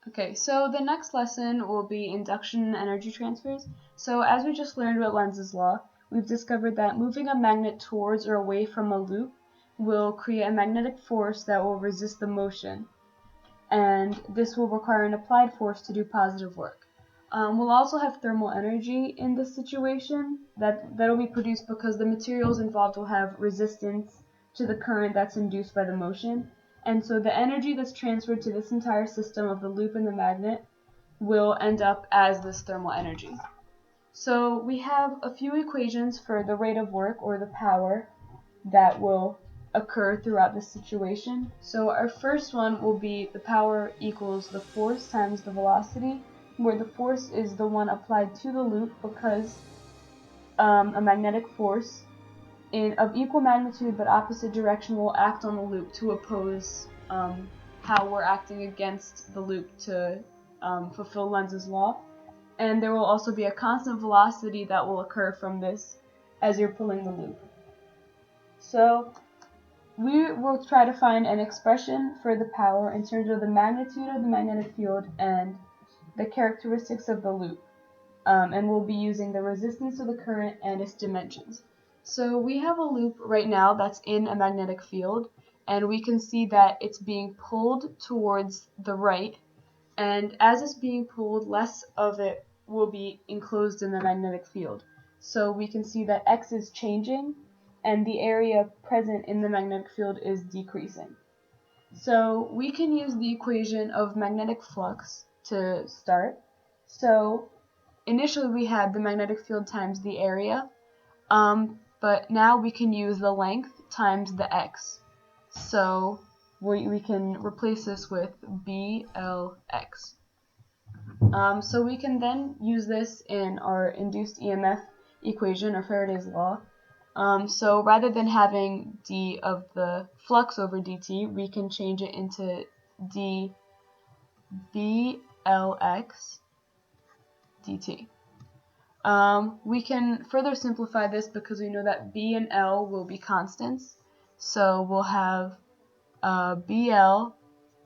Okay, so the next lesson will be induction and energy transfers. So as we just learned with Lenz's law, we've discovered that moving a magnet towards or away from a loop will create a magnetic force that will resist the motion, and this will require an applied force to do positive work. We'll also have thermal energy in this situation that'll be produced because the materials involved will have resistance to the current that's induced by the motion. And so the energy that's transferred to this entire system of the loop and the magnet will end up as this thermal energy. So we have a few equations for the rate of work, or the power, that will occur throughout this situation. So our first one will be the power equals the force times the velocity, where the force is the one applied to the loop because a magnetic force of equal magnitude but opposite direction will act on the loop to oppose how we're acting against the loop to fulfill Lenz's law. And there will also be a constant velocity that will occur from this as you're pulling the loop. So we will try to find an expression for the power in terms of the magnitude of the magnetic field and the characteristics of the loop. And we'll be using the resistance of the current and its dimensions. So we have a loop right now that's in a magnetic field, and we can see that it's being pulled towards the right, and as it's being pulled, less of it will be enclosed in the magnetic field. So we can see that X is changing, and the area present in the magnetic field is decreasing. So we can use the equation of magnetic flux to start. So initially we had the magnetic field times the area, but now we can use the length times the x. So we can replace this with BLX. So we can then use this in our induced EMF equation, or Faraday's law. So rather than having d of the flux over dt, we can change it into d BLX dt. We can further simplify this because we know that B and L will be constants. So we'll have BL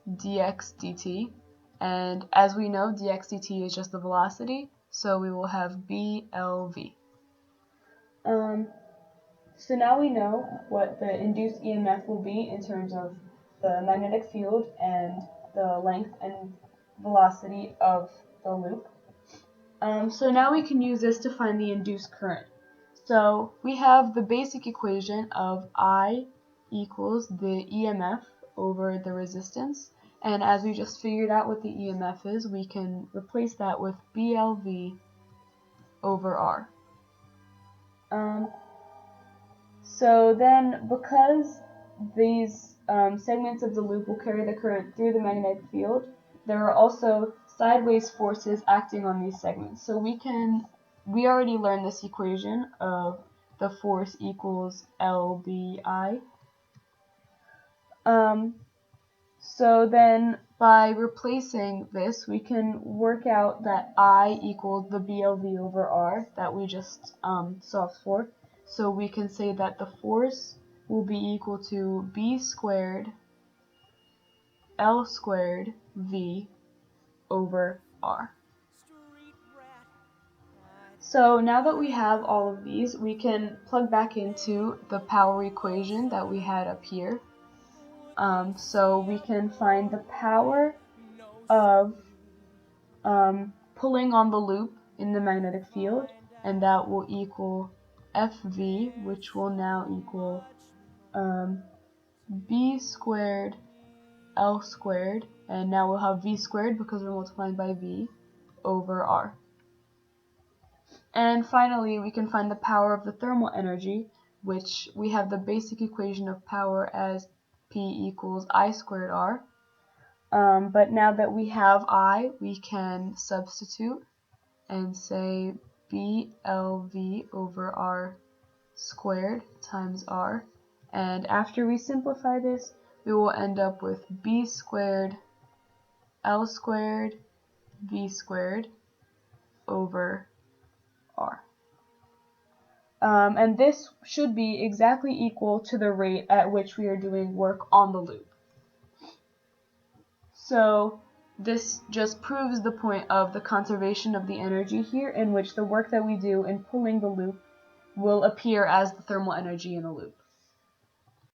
dx dt, and as we know, dx dt is just the velocity, so we will have BLV. So now we know what the induced EMF will be in terms of the magnetic field and the length and velocity of the loop. So now we can use this to find the induced current. So we have the basic equation of I equals the EMF over the resistance, and as we just figured out what the EMF is, we can replace that with BLV over R. So then, because these segments of the loop will carry the current through the magnetic field, there are also sideways forces acting on these segments. So we already learned this equation of the force equals LBI. So then by replacing this, we can work out that I equals the BLV over R that we just solved for. So we can say that the force will be equal to B squared L squared V over R. So now that we have all of these, we can plug back into the power equation that we had up here. So we can find the power of pulling on the loop in the magnetic field, and that will equal FV, which will now equal B squared L squared, and now we'll have V squared because we're multiplying by V, over R. And finally, we can find the power of the thermal energy, which we have the basic equation of power as P equals I squared R. But now that we have I, we can substitute and say BLV over R squared times R. And after we simplify this, we will end up with B squared L squared V squared over R. And this should be exactly equal to the rate at which we are doing work on the loop. So This just proves the point of the conservation of the energy here, in which the work that we do in pulling the loop will appear as the thermal energy in the loop.